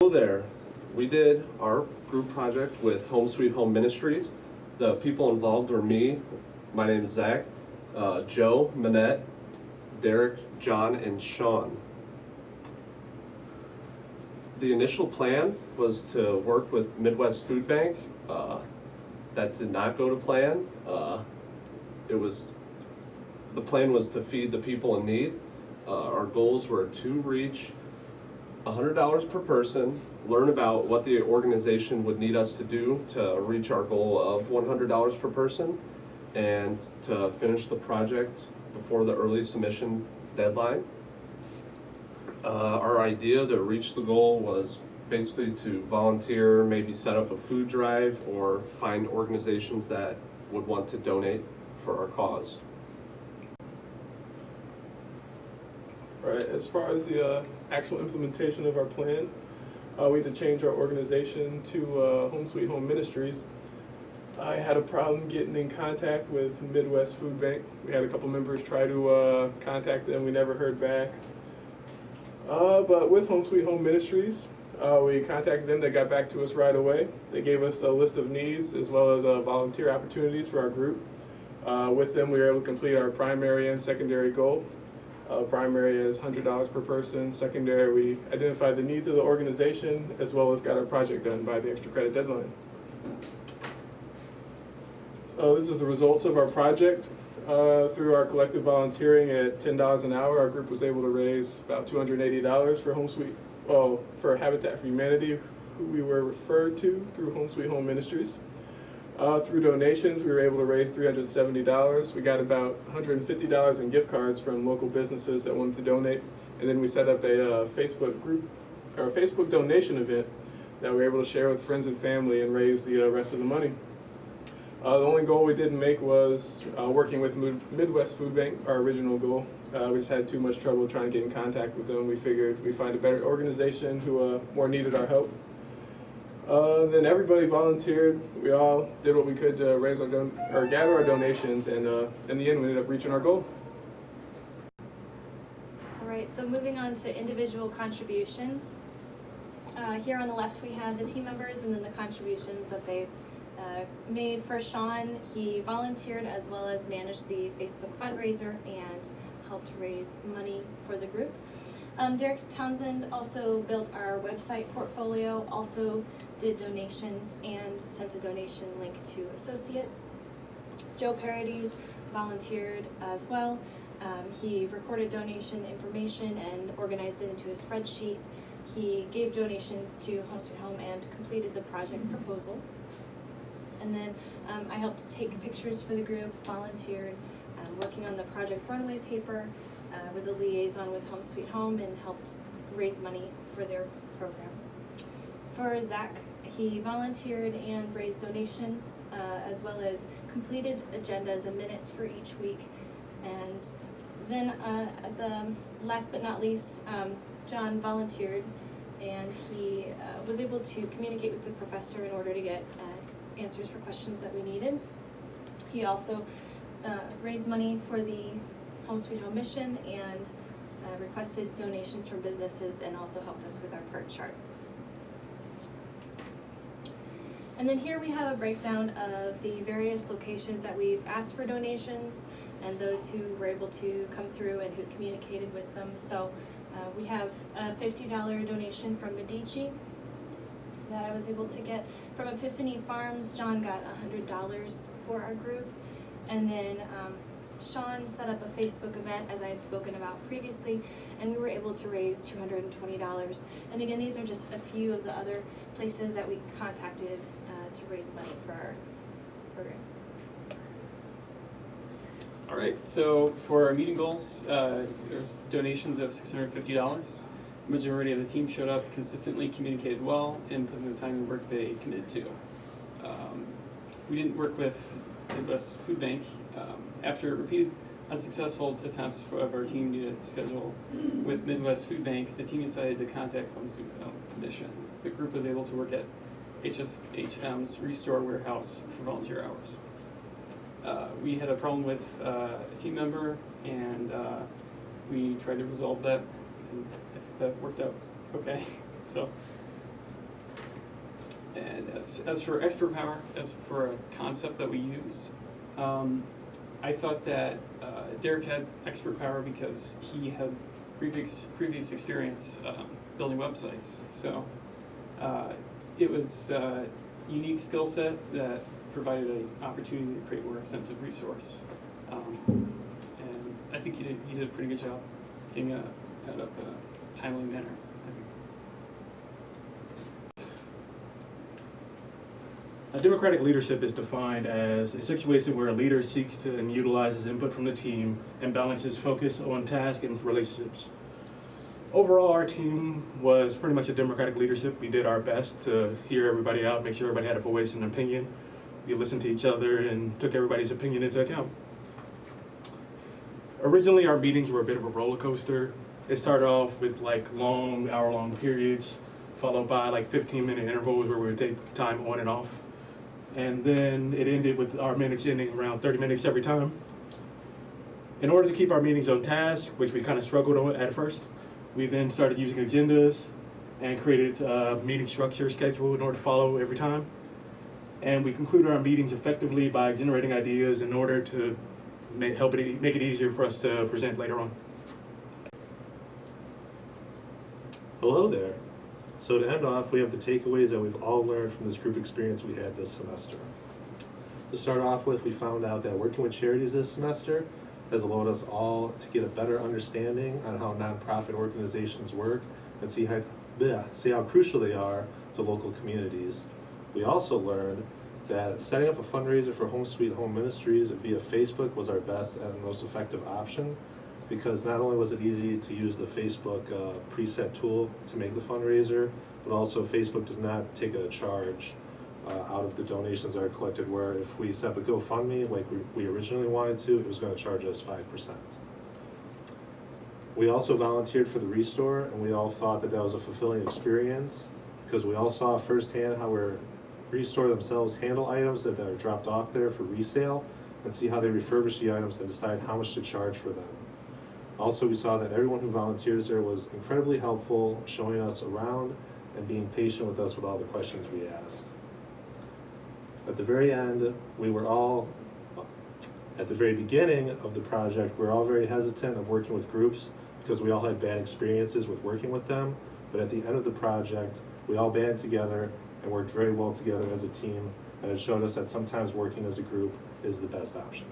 There, we did our group project with Home Sweet Home Ministries. The people involved were me, my name is Zach, Joe, Manette, Derek, John, and Sean. The initial plan was to work with Midwest Food Bank. That did not go to plan. The plan was to feed the people in need. Our goals were to reach $100 per person, learn about what the organization would need us to do to reach our goal of $100 per person, and to finish the project before the early submission deadline. Our idea to reach the goal was basically to volunteer, maybe set up a food drive, or find organizations that would want to donate for our cause. Right, as far as the actual implementation of our plan, we had to change our organization to Home Sweet Home Ministries. I had a problem getting in contact with Midwest Food Bank. We had a couple members try to contact them. We never heard back. But with Home Sweet Home Ministries, we contacted them. They got back to us right away. They gave us a list of needs as well as volunteer opportunities for our group. With them, we were able to complete our primary and secondary goal. Primary is $100 per person. Secondary, we identified the needs of the organization as well as got our project done by the extra credit deadline. So this is the results of our project. Through our collective volunteering at $10 an hour, our group was able to raise about $280 for for Habitat for Humanity, who we were referred to through Home Sweet Home Ministries. Through donations, we were able to raise $370. We got about $150 in gift cards from local businesses that wanted to donate. And then we set up a Facebook group, or a Facebook donation event that we were able to share with friends and family and raise the rest of the money. The only goal we didn't make was working with Midwest Food Bank, our original goal. We just had too much trouble trying to get in contact with them. We figured we'd find a better organization who more needed our help. Then everybody volunteered. We all did what we could to raise our gather our donations, and in the end, we ended up reaching our goal. All right. So moving on to individual contributions. Here on the left, we have the team members and then the contributions that they made. For Sean, he volunteered as well as managed the Facebook fundraiser and helped raise money for the group. Derek Townsend also built our website portfolio, also did donations and sent a donation link to associates. Joe Parodies volunteered as well. He recorded donation information and organized it into a spreadsheet. He gave donations to Home Sweet Home and completed the project proposal. And then I helped take pictures for the group, volunteered, working on the project runway paper, was a liaison with Home Sweet Home and helped raise money for their program. For Zach, he volunteered and raised donations, as well as completed agendas and minutes for each week. And then at the last but not least, John volunteered, and he was able to communicate with the professor in order to get answers for questions that we needed. He also raised money for the Home Sweet Home mission and requested donations from businesses and also helped us with our PERT chart. And then here we have a breakdown of the various locations that we've asked for donations and those who were able to come through and who communicated with them. So we have a $50 donation from Medici that I was able to get. From Epiphany Farms, John got $100 for our group. And then Sean set up a Facebook event, as I had spoken about previously, and we were able to raise $220. And again, these are just a few of the other places that we contacted to raise money for our program. All right, so for our meeting goals, there's donations of $650. The majority of the team showed up, consistently communicated well, and put in the time and work they committed to. We didn't work with Midwest Food Bank. After repeated unsuccessful attempts of our team to schedule with Midwest Food Bank, the team decided to contact Home Sweet Home Mission. The group was able to work at HM's Restore Warehouse for volunteer hours. We had a problem with a team member, and we tried to resolve that, and I think that worked out okay. So And as for expert power, as for a concept that we use, I thought that Derek had expert power because he had previous experience building websites. So it was a unique skill set that provided an opportunity to create a more extensive resource. And I think he did a pretty good job getting that up in a timely manner. A democratic leadership is defined as a situation where a leader seeks to and utilizes input from the team and balances focus on tasks and relationships. Overall, our team was pretty much a democratic leadership. We did our best to hear everybody out, make sure everybody had a voice and opinion. We listened to each other and took everybody's opinion into account. Originally, our meetings were a bit of a roller coaster. It started off with like long, hour-long periods, followed by like 15-minute intervals where we would take time on and off. And then it ended with our minutes ending around 30 minutes every time. In order to keep our meetings on task, which we kind of struggled on at first, we then started using agendas and created a meeting structure schedule in order to follow every time. And we concluded our meetings effectively by generating ideas in order to make it easier for us to present later on. Hello there. So to end off, we have the takeaways that we've all learned from this group experience we had this semester. To start off with, we found out that working with charities this semester has allowed us all to get a better understanding on how nonprofit organizations work and see how crucial they are to local communities. We also learned that setting up a fundraiser for Home Sweet Home Ministries via Facebook was our best and most effective option, because not only was it easy to use the Facebook preset tool to make the fundraiser, but also Facebook does not take a charge out of the donations that are collected, where if we set up a GoFundMe like we originally wanted to, it was going to charge us 5%. We also volunteered for the Restore, and we all thought that that was a fulfilling experience, because we all saw firsthand how Restore themselves handle items that are dropped off there for resale, and see how they refurbish the items and decide how much to charge for them. Also, we saw that everyone who volunteers there was incredibly helpful, showing us around and being patient with us with all the questions we asked. At the very end, at the very beginning of the project, we were all very hesitant of working with groups because we all had bad experiences with working with them. But at the end of the project, we all banded together and worked very well together as a team, and it showed us that sometimes working as a group is the best option.